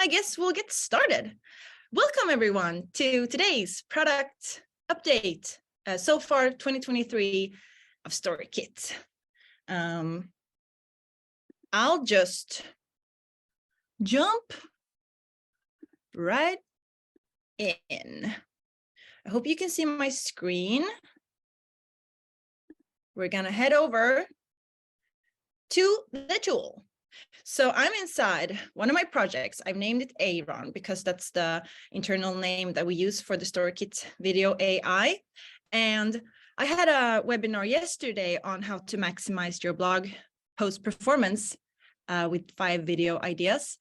I guess we'll get started. Welcome everyone to today's product update so far 2023 of Storykit. I'll just jump right in. I hope you can see my screen. We're gonna head over to the tool. So I'm inside one of my projects. I've named it Aaron because that's the internal name that we use for the Storykit Video AI. And I had a webinar yesterday on how to maximize your blog post performance with 5 video ideas.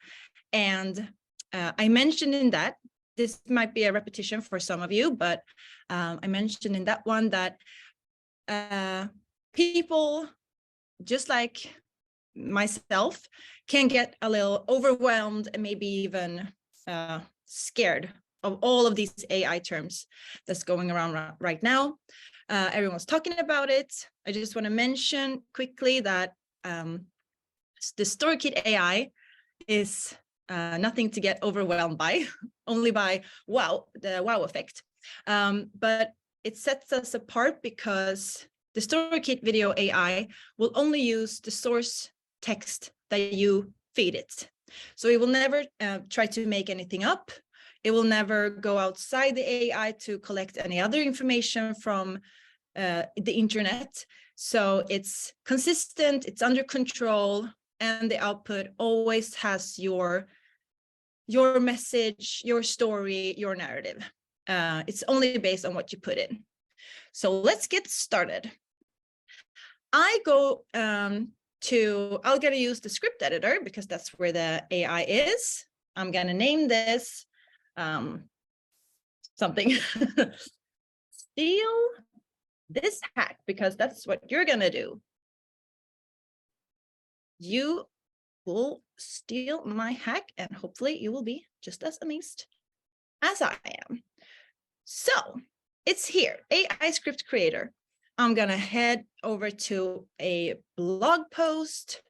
And I mentioned in that, this might be a repetition for some of you, but I mentioned in that one that people just like myself can get a little overwhelmed and maybe even scared of all of these AI terms that's going around right now. Everyone's talking about it. I just want to mention quickly that the Storykit AI is nothing to get overwhelmed by, only by the wow effect. But it sets us apart because the Storykit Video AI will only use the source text that you feed it. So it will never try to make anything up. It will never go outside the AI to collect any other information from the internet. So it's consistent, it's under control, and the output always has your message, your story, your narrative. It's only based on what you put in. So let's get started. I'll gonna use the script editor because that's where the AI is. I'm gonna name this something. Steal this hack, because that's what you're gonna do. You will steal my hack and hopefully you will be just as amazed as I am. So it's here, AI script creator. I'm gonna head over to a blog post,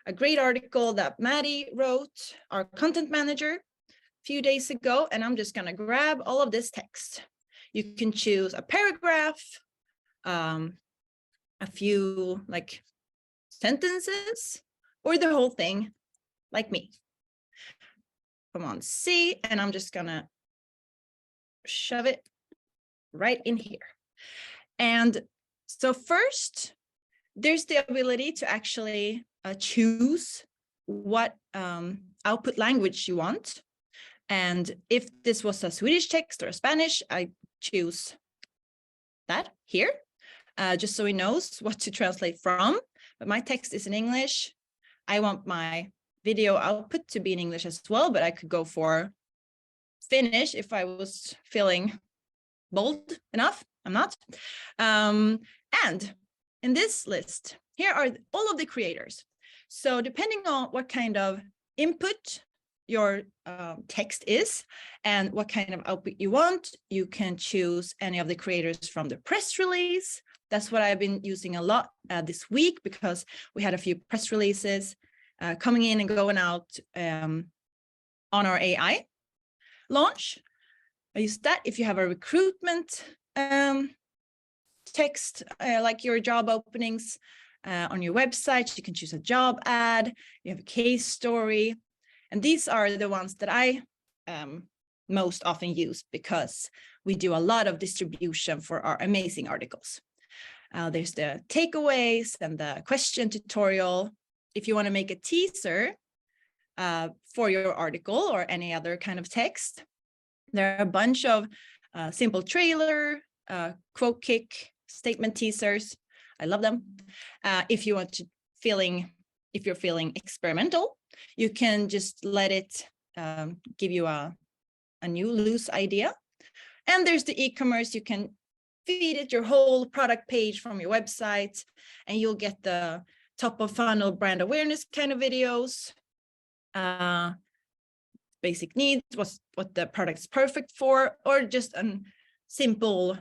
a great article that Maddie wrote, our content manager, a few days ago, and I'm just gonna grab all of this text. You can choose a paragraph, a few like sentences, or the whole thing, like me. Come on, see, and I'm just gonna shove it right in here. And so first, there's the ability to actually choose what output language you want. And if this was a Swedish text or a Spanish, I choose that here, just so he knows what to translate from. But my text is in English. I want my video output to be in English as well, but I could go for Finnish if I was feeling bold enough. I'm not. And in this list, here are all of the creators. So depending on what kind of input your text is and what kind of output you want, you can choose any of the creators from the press release. That's what I've been using a lot this week because we had a few press releases coming in and going out on our AI launch. I use that if you have a recruitment text, like your job openings on your website, you can choose a job ad, you have a case story. And these are the ones that I most often use because we do a lot of distribution for our amazing articles. There's the takeaways and the question tutorial. If you want to make a teaser for your article or any other kind of text, there are a bunch of simple trailer, quote kick, statement teasers. I love them. If you want to if you're feeling experimental, you can just let it give you a new loose idea. And there's the e-commerce. You can feed it your whole product page from your website, and you'll get the top of funnel brand awareness kind of videos. Basic needs, what the product is perfect for, or just a simple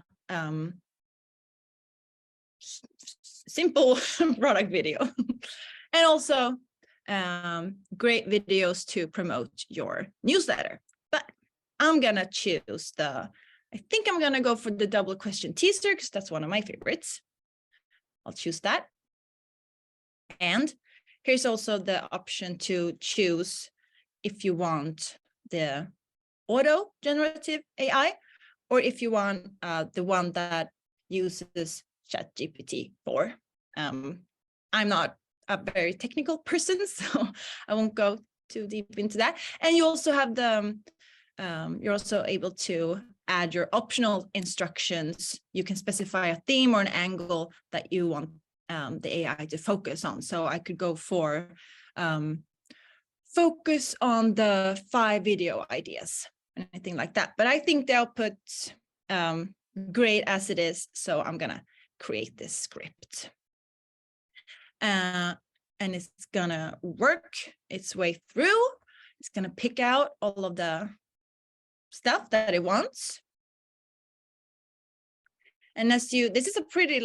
product video. And also great videos to promote your newsletter. But I'm gonna choose I think I'm gonna go for the double question teaser because that's one of my favorites. I'll choose that. And here's also the option to choose if you want the auto generative AI or if you want the one that uses ChatGPT 4. I'm not a very technical person, so I won't go too deep into that. And you also have you're also able to add your optional instructions. You can specify a theme or an angle that you want the AI to focus on. So I could go for focus on the 5 video ideas, anything like that. But I think the output's great as it is, so I'm gonna create this script. And it's gonna work its way through. It's gonna pick out all of the stuff that it wants. And this is a pretty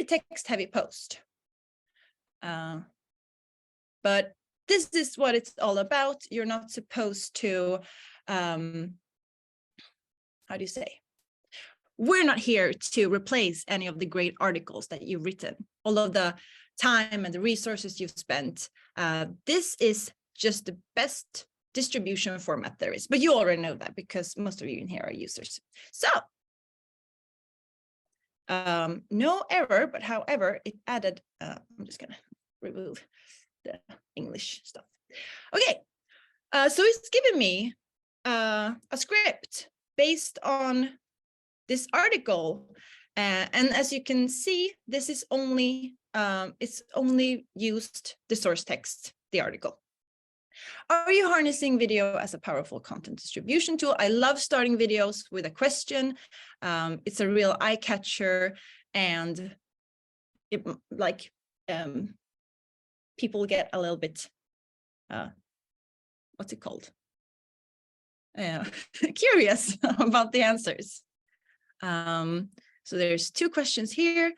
text heavy post. But this is what it's all about. You're not supposed to, how do you say? We're not here to replace any of the great articles that you've written, all of the time and the resources you've spent. This is just the best distribution format there is, but you already know that because most of you in here are users. So no error, but however, it added, I'm just gonna remove the English stuff. Okay, so it's given me a script based on this article. And as you can see, this is only, it's only used the source text, the article. Are you harnessing video as a powerful content distribution tool? I love starting videos with a question. It's a real eye catcher, and it, people get a little bit, what's it called? Curious about the answers. So there's 2 questions here.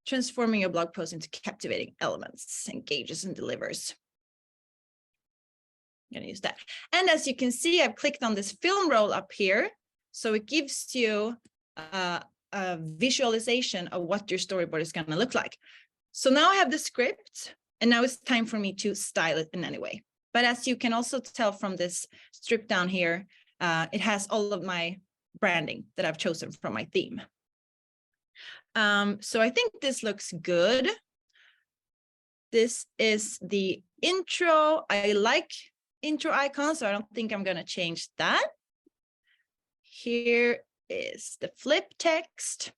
Transforming your blog post into captivating elements, engages and delivers. I'm gonna use that. And as you can see, I've clicked on this film roll up here. So it gives you a visualization of what your storyboard is gonna look like. So now I have the script, and now it's time for me to style it in any way. But as you can also tell from this strip down here, it has all of my branding that I've chosen from my theme. So I think this looks good. This is the intro. I like intro icons, so I don't think I'm gonna change that. Here is the flip text.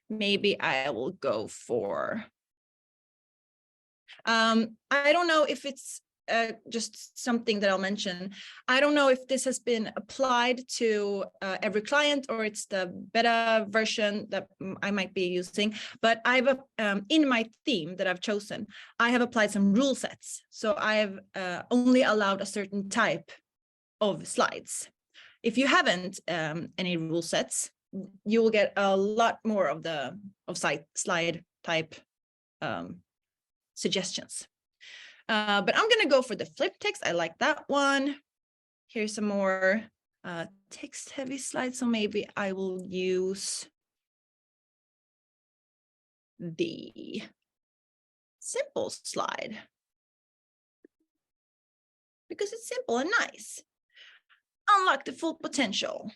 Maybe I will go for, I don't know if it's just something that I'll mention. I don't know if this has been applied to every client or it's the beta version that I might be using, but I've in my theme that I've chosen, I have applied some rule sets. So I have only allowed a certain type of slides. If you haven't any rule sets, you will get a lot more of the slide type suggestions. But I'm going to go for the flip text. I like that one. Here's some more text heavy slides. So maybe I will use the simple slide because it's simple and nice. Unlock the full potential.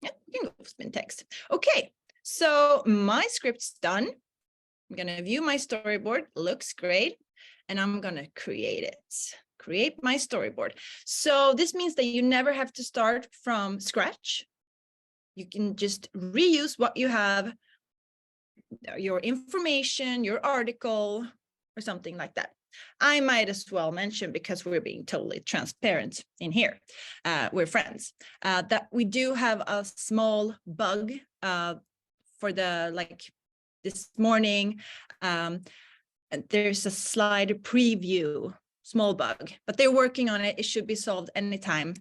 Yeah, you can go for spin text. Okay, so my script's done. I'm going to view my storyboard, looks great, and I'm going to create it. Create my storyboard. So this means that you never have to start from scratch. You can just reuse what you have, your information, your article, or something like that. I might as well mention, because we're being totally transparent in here, we're friends, that we do have a small bug for the, this morning, there's a slide preview, small bug, but they're working on it. It should be solved anytime.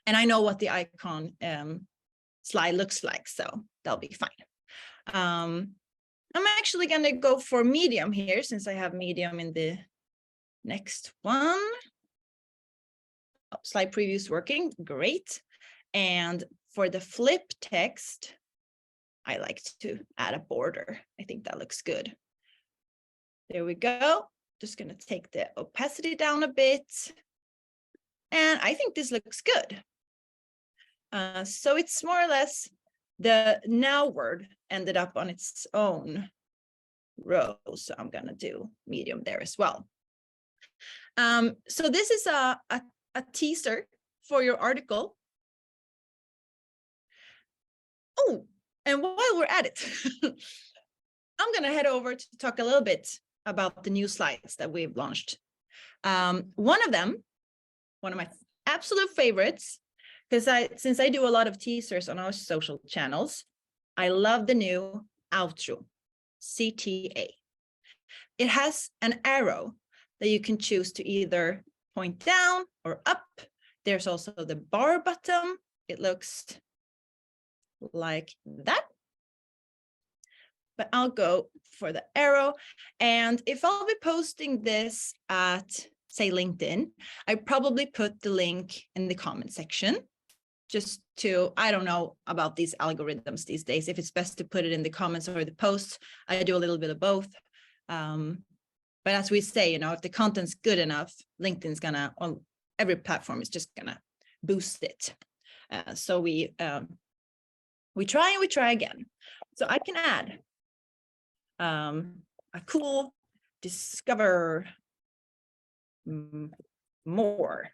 And I know what the icon slide looks like, so that'll be fine. I'm actually going to go for medium here since I have medium in the next one. Oh, slide preview is working. Great. And for the flip text, I like to add a border. I think that looks good. There we go. Just going to take the opacity down a bit. And I think this looks good. So it's more or less the now word ended up on its own row. So I'm going to do medium there as well. So this is a teaser for your article. Oh, and while we're at it, I'm going to head over to talk a little bit about the new slides that we've launched. One of my absolute favorites, because since I do a lot of teasers on our social channels, I love the new outro, CTA. It has an arrow that you can choose to either point down or up. There's also the bar button. It looks like that. But I'll go for the arrow. And if I'll be posting this at, say, LinkedIn, I probably put the link in the comment section just to, I don't know about these algorithms these days, if it's best to put it in the comments or the posts. I do a little bit of both. But as we say, if the content's good enough, LinkedIn's gonna, on every platform is just gonna boost it. So we try and we try again. So I can add a cool discover more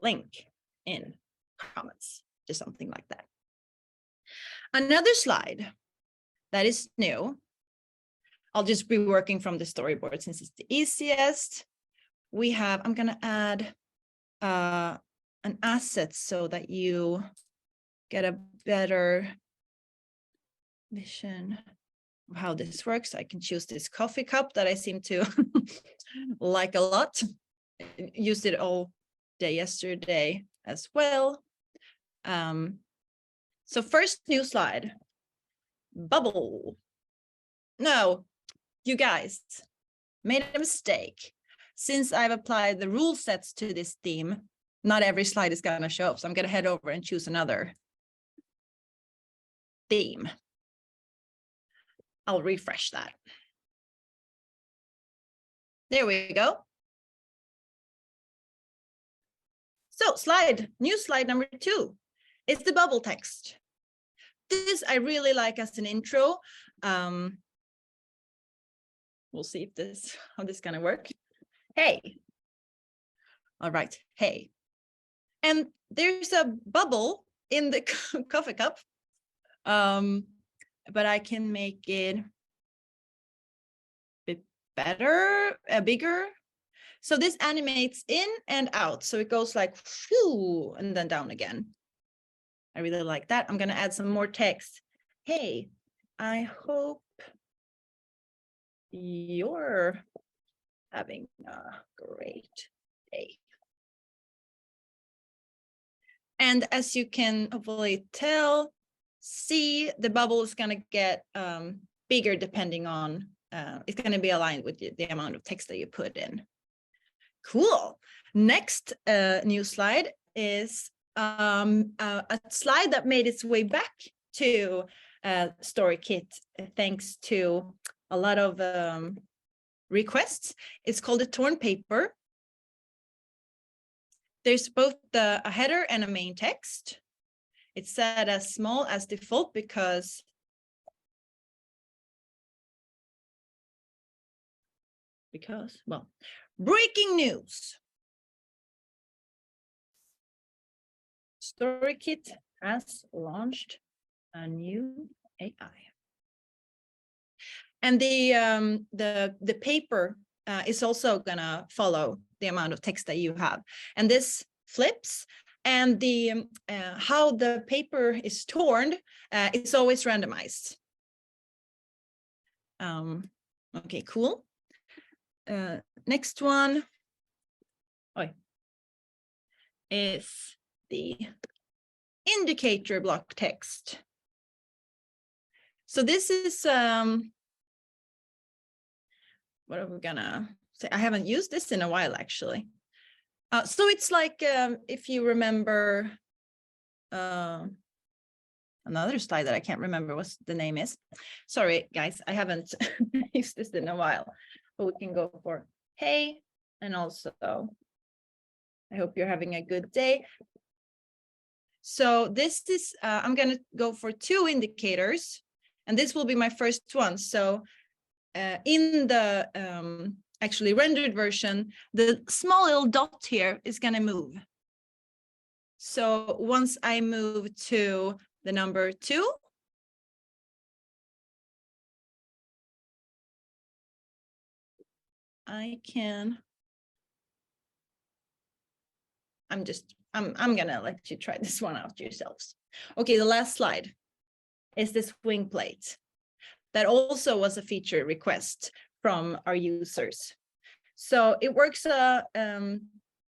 link in comments, just something like that. Another slide that is new. I'll just be working from the storyboard since it's the easiest. I'm going to add an asset so that you get a better vision of how this works. I can choose this coffee cup that I seem to like a lot. I used it all day yesterday as well. So first new slide, bubble. No, you guys made a mistake. Since I've applied the rule sets to this theme, not every slide is going to show up. So I'm going to head over and choose another theme. I'll refresh that. There we go. So new slide number 2 is the bubble text. This I really like as an intro. We'll see if how this is gonna work. Hey. All right, hey. And there's a bubble in the coffee cup. But I can make it a bit better, bigger. So this animates in and out. So it goes like, whew, and then down again. I really like that. I'm going to add some more text. Hey, I hope you're having a great day. And as you can hopefully see, the bubble is going to get bigger depending on, it's going to be aligned with the amount of text that you put in. Cool. Next new slide is a slide that made its way back to Storykit thanks to a lot of requests. It's called a torn paper. There's both a header and a main text. It's set as small as default because well, breaking news. Storykit has launched a new AI. And the paper is also gonna follow the amount of text that you have. And this flips, and the how the paper is torn is always randomized. Okay, cool. Next one is the indicator block text. So this is, what are we gonna say? I haven't used this in a while, actually. So it's like, if you remember, another slide that I can't remember what the name is. Sorry, guys, I haven't used this in a while, but we can go for hey, and also, I hope you're having a good day. So this is, I'm going to go for 2 indicators, and this will be my first one. So in the actually rendered version, the small little dot here is going to move. So once I move to the number 2, I can, I'm gonna let you try this one out yourselves. Okay, the last slide is this wing plate. That also was a feature request from our users. So it works,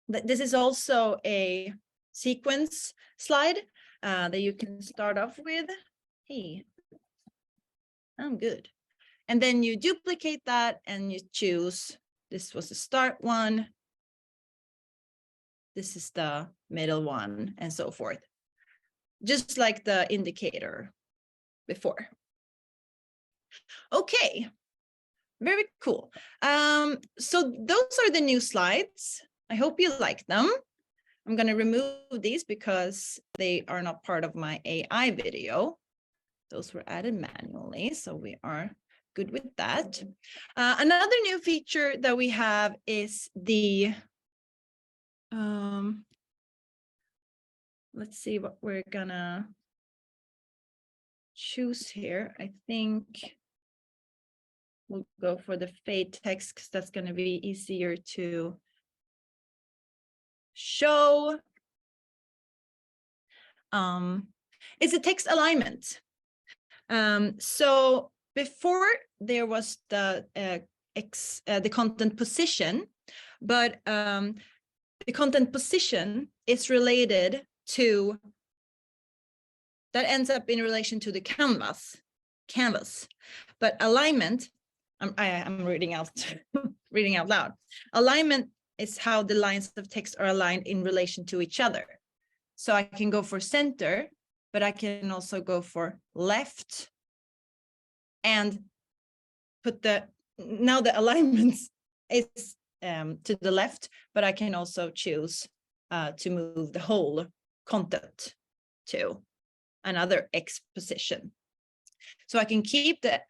this is also a sequence slide that you can start off with. Hey, I'm good. And then you duplicate that and you choose, this was the start one, this is the middle one, and so forth. Just like the indicator before. Okay, very cool. So those are the new slides. I hope you like them. I'm going to remove these because they are not part of my AI video. Those were added manually, so we are good with that. Another new feature that we have is the, let's see what we're gonna choose here. I think we'll go for the fade text because that's going to be easier to show. It's a text alignment. So before there was the content position, but the content position is related to, that ends up in relation to the canvas. But alignment, I'm reading out reading out loud. Alignment is how the lines of text are aligned in relation to each other. So I can go for center, but I can also go for left and put now the alignment is to the left, but I can also choose to move the whole content to another X position. So I can keep the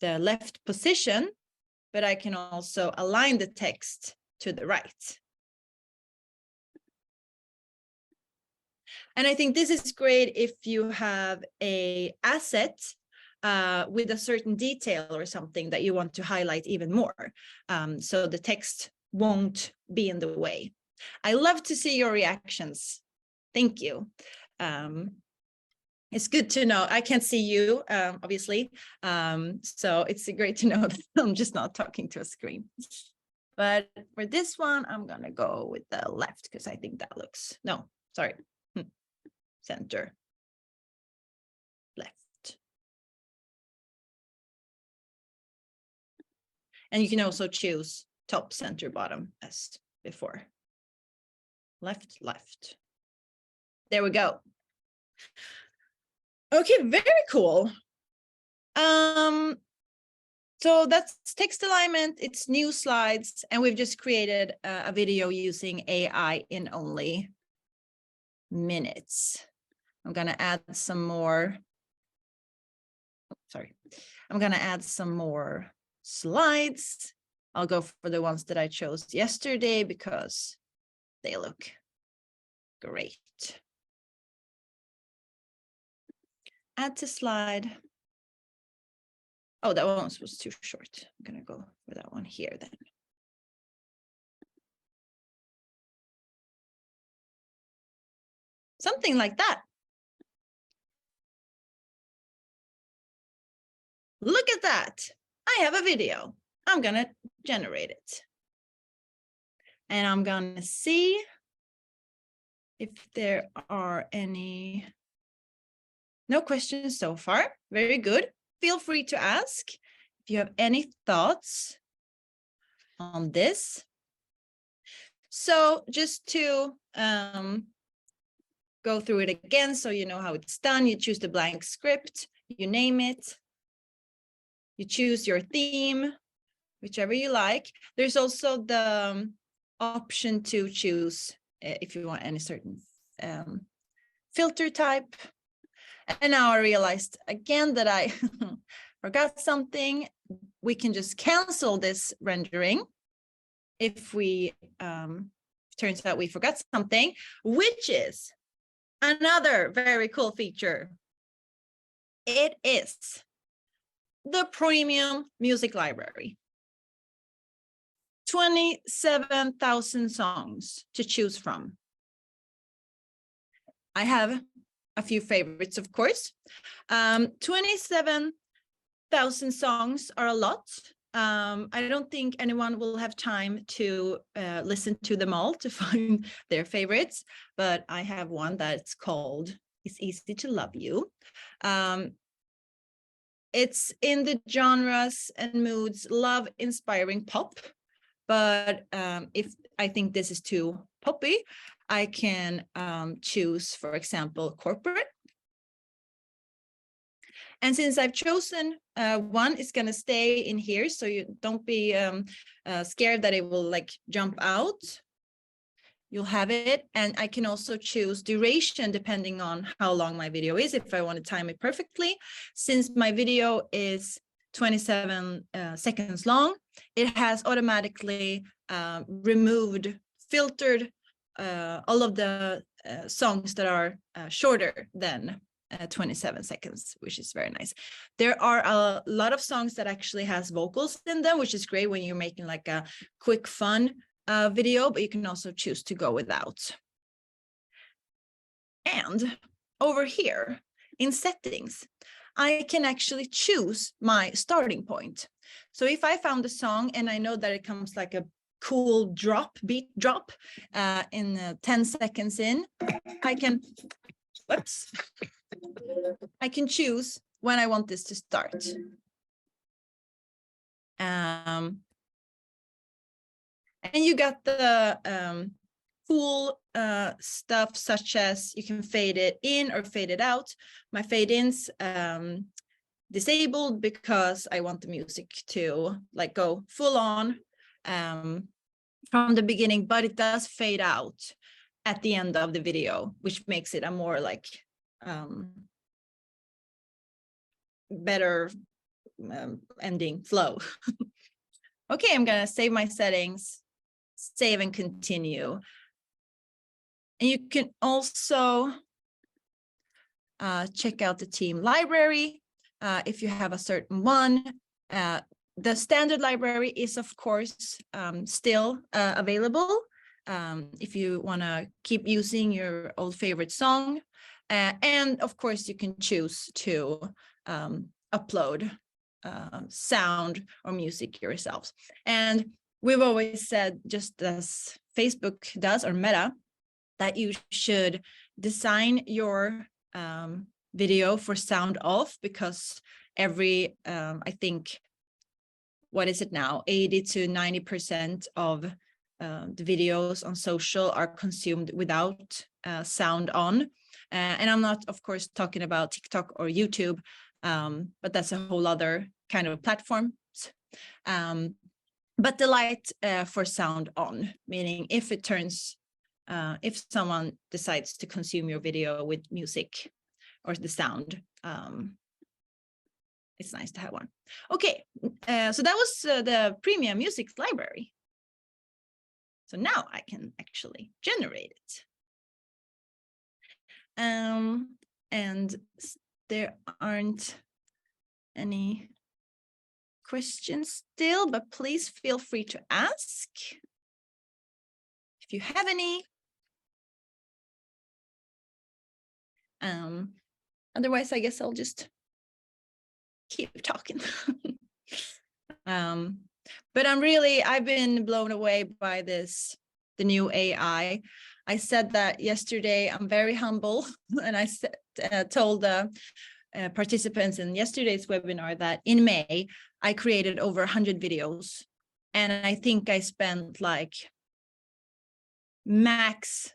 left position, but I can also align the text to the right. And I think this is great if you have an asset with a certain detail or something that you want to highlight even more. So the text won't be in the way. I love to see your reactions. Thank you. It's good to know. I can't see you, obviously. So it's great to know that I'm just not talking to a screen. But for this one, I'm going to go with the left because I think that looks, no, sorry. Center, left. And you can also choose top, center, bottom as before. Left, left. There we go. Okay, very cool. So that's text alignment, it's new slides, and we've just created a video using AI in only minutes. I'm going to add some more. Sorry. I'm going to add some more slides. I'll go for the ones that I chose yesterday because they look great. Add to slide. Oh, that one was too short. I'm going to go for that one here then. Something like that. Look at that. I have a video. I'm going to generate it. And I'm going to see if there are any No questions so far. Very good. Feel free to ask if you have any thoughts on this. So just to go through it again so you know how it's done, you choose the blank script, you name it, you choose your theme, whichever you like. There's also the option to choose if you want any certain filter type. And now I realized again that I forgot something. We can just cancel this rendering if we turns out we forgot something, which is another very cool feature. It is the premium music library. 27,000 songs to choose from. I have a few favorites, of course. 27,000 songs are a lot. I don't think anyone will have time to listen to them all to find their favorites, but I have one that's called It's Easy to Love You. It's in the genres and moods love-inspiring pop, but if I think this is too poppy, I can choose, for example, corporate. And since I've chosen one, it's going to stay in here, so you don't be scared that it will like jump out. You'll have it. And I can also choose duration depending on how long my video is, if I want to time it perfectly. Since my video is 27 seconds long, it has automatically filtered all of the songs that are shorter than 27 seconds, which is very nice. There are a lot of songs that actually has vocals in them, which is great when you're making like a quick fun video, but you can also choose to go without. And over here in settings, I can actually choose my starting point. So if I found a song and I know that it comes like a cool beat drop in 10 seconds in, I can choose when I want this to start. And you got the cool stuff such as you can fade it in or fade it out. My fade ins disabled because I want the music to like go full on from the beginning, but it does fade out at the end of the video, which makes it a more like better ending flow. Okay, I'm gonna save my settings, save and continue. And you can also check out the team library if you have a certain one. The standard library is, of course, still available if you want to keep using your old favorite song. And of course, you can choose to upload sound or music yourselves. And we've always said, just as Facebook does, or Meta, that you should design your video for sound off, because every, I think, what is it now? 80 to 90% of the videos on social are consumed without sound on. And I'm not, of course, talking about TikTok or YouTube, but that's a whole other kind of platform. But the light for sound on, meaning if it turns, if someone decides to consume your video with music or the sound, it's nice to have one. Okay, so that was the premium music library. So now I can actually generate it. And there aren't any questions still, but please feel free to ask if you have any. Otherwise, I guess I'll just keep talking. But I've been blown away by the new AI. I said that yesterday. I'm very humble, and I told the participants in yesterday's webinar that in May, I created over 100 videos. And I think I spent like max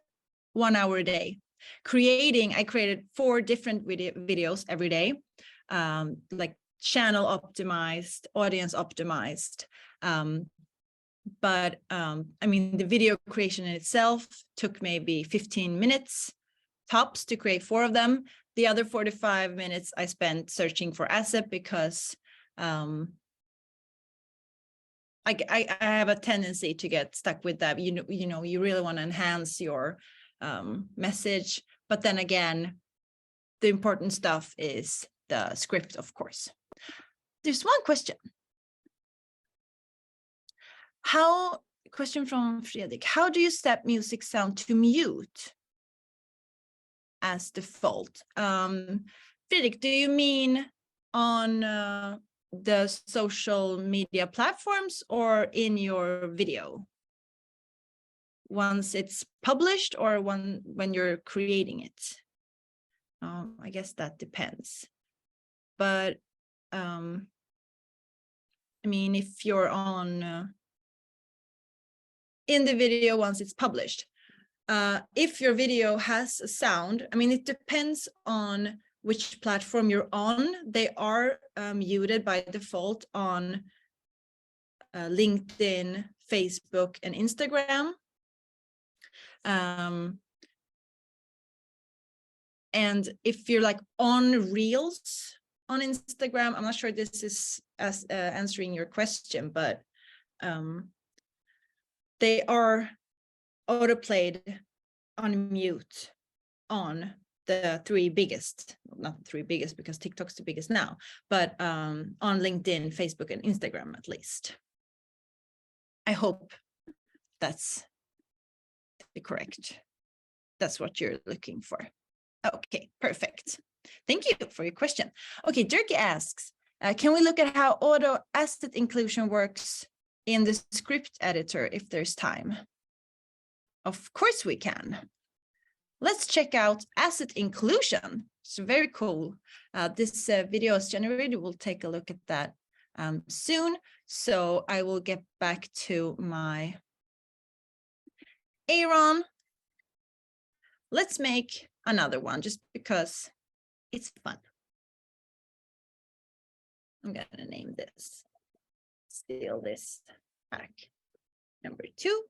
1 hour a day creating. I created 4 different videos every day, like channel optimized, audience optimized. But I mean, the video creation in itself took maybe 15 minutes tops to create 4 of them. The other 45 minutes I spent searching for asset because I have a tendency to get stuck with that. You know, you really want to enhance your message, but then again, the important stuff is the script, of course. There's one question. Question from Fredrik. How do you set music sound to mute as default? Fredrik, do you mean on the social media platforms or in your video? Once it's published or when you're creating it? I guess that depends. But I mean, if you're on in the video once it's published, if your video has a sound, I mean, it depends on which platform you're on. They are muted by default on LinkedIn, Facebook, and Instagram. And if you're like on Reels on Instagram, I'm not sure this is as answering your question, but they are autoplayed on mute on the 3 biggest, not the 3 biggest because TikTok's the biggest now, but on LinkedIn, Facebook, and Instagram at least. I hope that's correct. That's what you're looking for. Okay, perfect. Thank you for your question. Okay, Dirk asks, can we look at how auto asset inclusion works in the script editor if there's time? Of course we can. Let's check out asset inclusion. It's very cool. This video is generated. We'll take a look at that soon. So I will get back to my Aaron. Let's make another one just because it's fun. I'm going to name this, steal this hack number 2.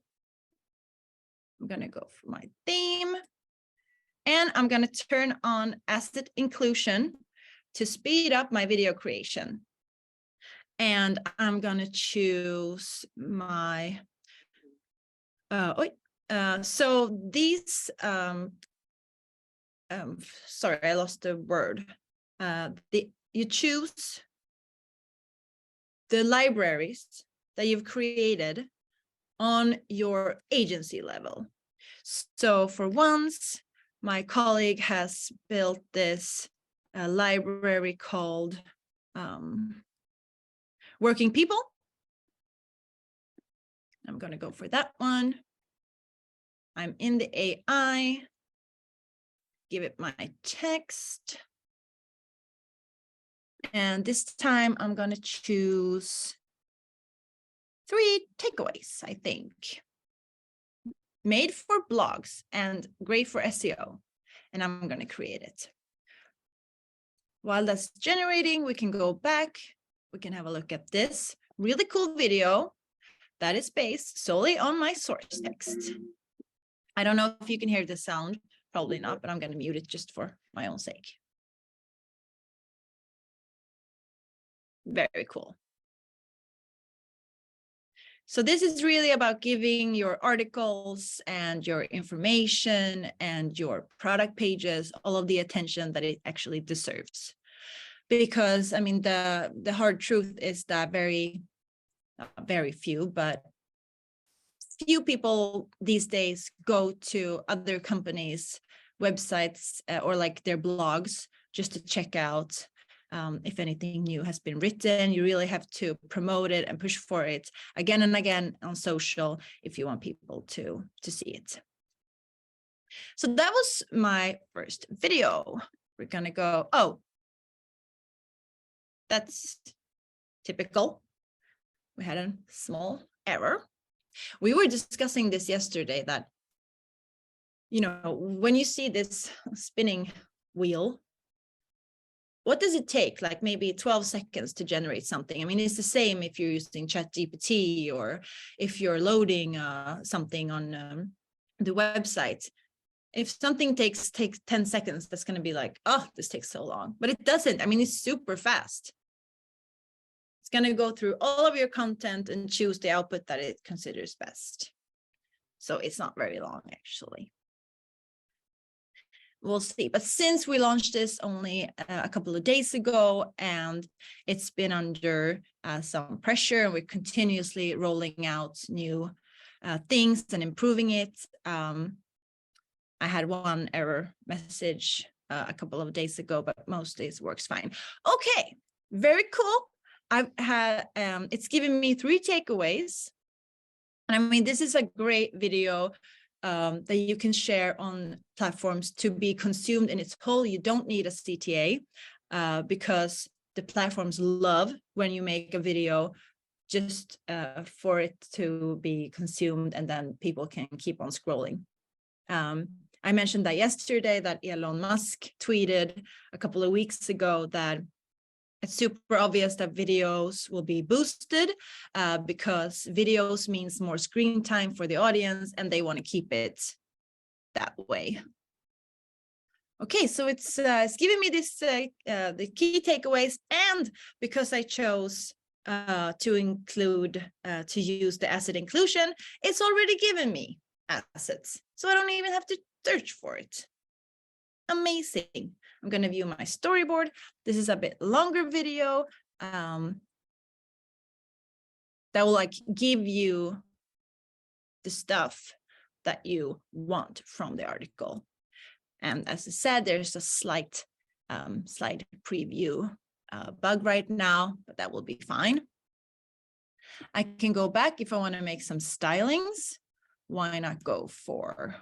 I'm going to go for my theme. And I'm going to turn on asset inclusion to speed up my video creation. And I'm going to choose my, so these, sorry, I lost the word. You choose the libraries that you've created on your agency level. So for once, my colleague has built this library called Working People. I'm going to go for that one. I'm in the AI. Give it my text. And this time I'm going to choose 3 takeaways, I think. Made for blogs and great for SEO. And I'm going to create it. While that's generating, we can go back. We can have a look at this really cool video that is based solely on my source text. I don't know if you can hear the sound, probably not, but I'm going to mute it just for my own sake. Very cool. So this is really about giving your articles and your information and your product pages all of the attention that it actually deserves. Because, I mean, the hard truth is that very few, but few people these days go to other companies' websites or like their blogs just to check out if anything new has been written. You really have to promote it and push for it again and again on social if you want people to see it. So that was my first video. we're going to go, oh, that's typical. We had a small error. We were discussing this yesterday that, you know, when you see this spinning wheel, what does it take? Like maybe 12 seconds to generate something. I mean, it's the same if you're using ChatGPT or if you're loading something on the website. If something takes 10 seconds, that's going to be like, oh, this takes so long. But it doesn't. I mean, it's super fast. It's going to go through all of your content and choose the output that it considers best. So it's not very long, actually. We'll see. But since we launched this only a couple of days ago, and it's been under some pressure, and we're continuously rolling out new things and improving it. I had one error message a couple of days ago, but mostly it works fine. Okay, very cool. I've had it's given me 3 takeaways. And I mean, this is a great video that you can share on platforms to be consumed in its whole. You don't need a CTA because the platforms love when you make a video just for it to be consumed, and then people can keep on scrolling. I mentioned that yesterday, that Elon Musk tweeted a couple of weeks ago that it's super obvious that videos will be boosted because videos means more screen time for the audience, and they want to keep it that way. Okay, so it's giving me this the key takeaways, and because I chose to include to use the asset inclusion, it's already given me assets, so I don't even have to search for it. Amazing. I'm going to view my storyboard. This is a bit longer video that will like give you the stuff that you want from the article. And as I said, there's a slight slide preview bug right now, but that will be fine. I can go back if I want to make some stylings. Why not go for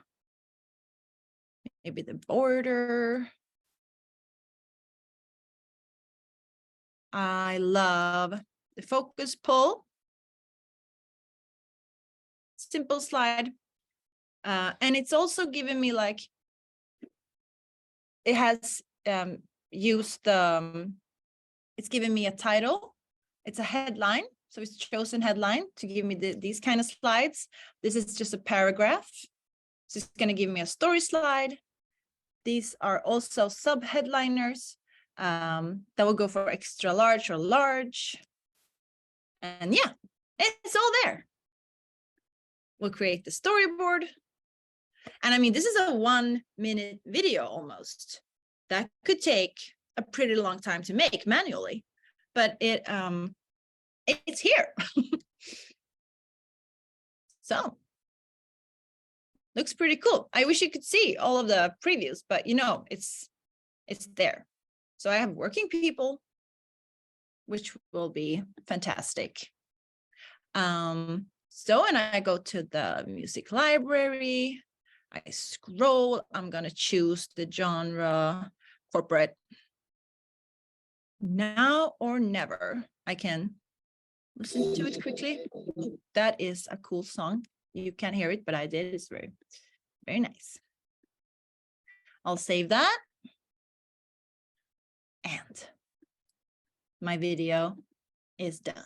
maybe the border? I love the focus pull. Simple slide. And it's also given me like, it has used the, it's given me a title. It's a headline. So it's chosen headline to give me these kind of slides. This is just a paragraph. So it's going to give me a story slide. These are also sub-headliners that will go for extra large or large. And yeah, it's all there. We'll create the storyboard. And I mean, this is a 1-minute video almost. That could take a pretty long time to make manually, but it's here. So looks pretty cool. I wish you could see all of the previews, but you know, it's there. So I have working people, which will be fantastic. So, and I go to the music library, I scroll, I'm gonna choose the genre, corporate. Now or never. I can listen to it quickly. That is a cool song. You can't hear it, but I did. It's very, very nice. I'll save that. And my video is done.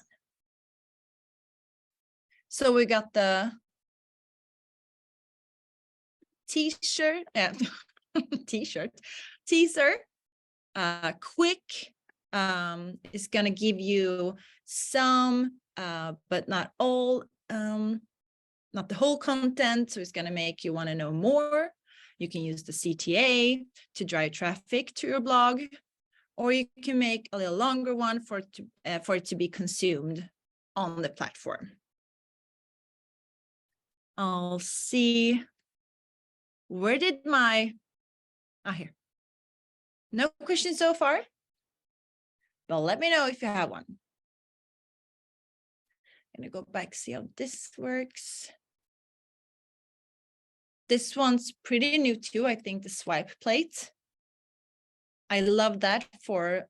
So we got the t-shirt, t-shirt, teaser, quick, is going to give you some, but not all, not the whole content. So it's going to make you want to know more. You can use the CTA to drive traffic to your blog, or you can make a little longer one for it to be consumed on the platform. I'll see. Where did my, here. No questions so far, but let me know if you have one. I'm gonna go back, see how this works. This one's pretty new too, I think, the swipe plate. I love that for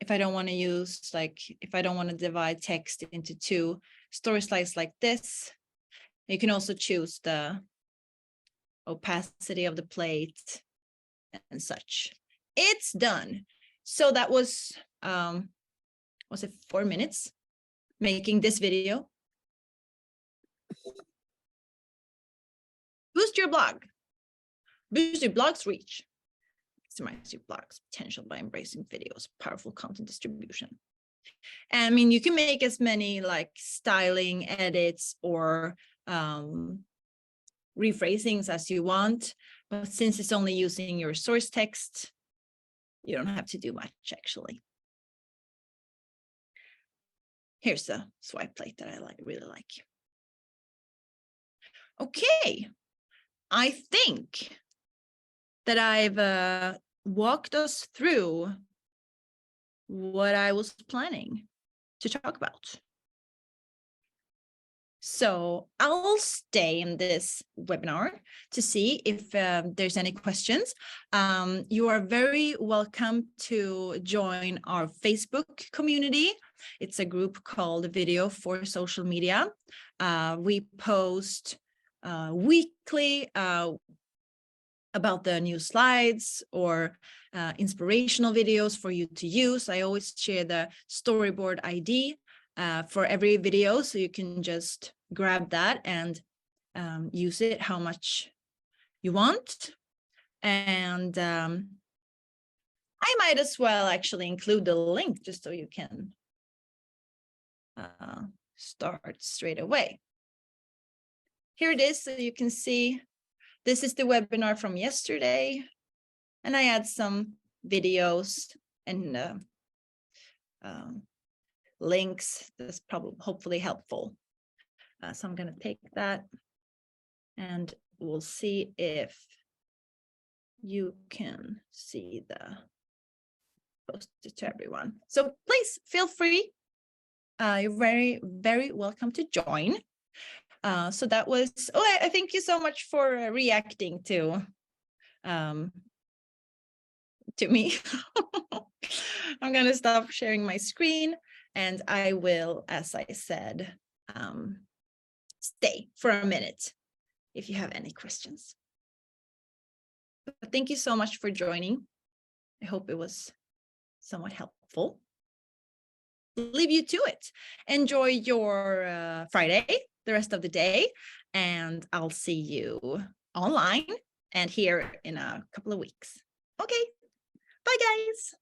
if I don't want to use, like, if I don't want to divide text into 2 story slides like this. You can also choose the opacity of the plate and such. It's done. So that was it 4 minutes making this video? Boost your blog. Boost your blog's reach. Maximize your blog's potential by embracing videos, powerful content distribution. And I mean, you can make as many like styling edits or rephrasings as you want, but since it's only using your source text, you don't have to do much actually. Here's the swipe plate that I really like. Okay, I think that I've walked us through what I was planning to talk about. So I'll stay in this webinar to see if there's any questions. You are very welcome to join our Facebook community. It's a group called Video for Social Media. We post weekly about the new slides or inspirational videos for you to use. I always share the storyboard ID for every video, so you can just grab that and use it how much you want. And I might as well actually include the link just so you can start straight away. Here it is, so you can see this is the webinar from yesterday, and I add some videos and links that's probably hopefully helpful. So I'm going to take that and we'll see if you can see the post it to everyone. So please feel free. You're very, very welcome to join. So that was, I thank you so much for reacting to me. I'm going to stop sharing my screen and I will, as I said, stay for a minute if you have any questions. But thank you so much for joining. I hope it was somewhat helpful. Leave you to it. Enjoy your Friday, the rest of the day, and I'll see you online and here in a couple of weeks. Okay, bye guys.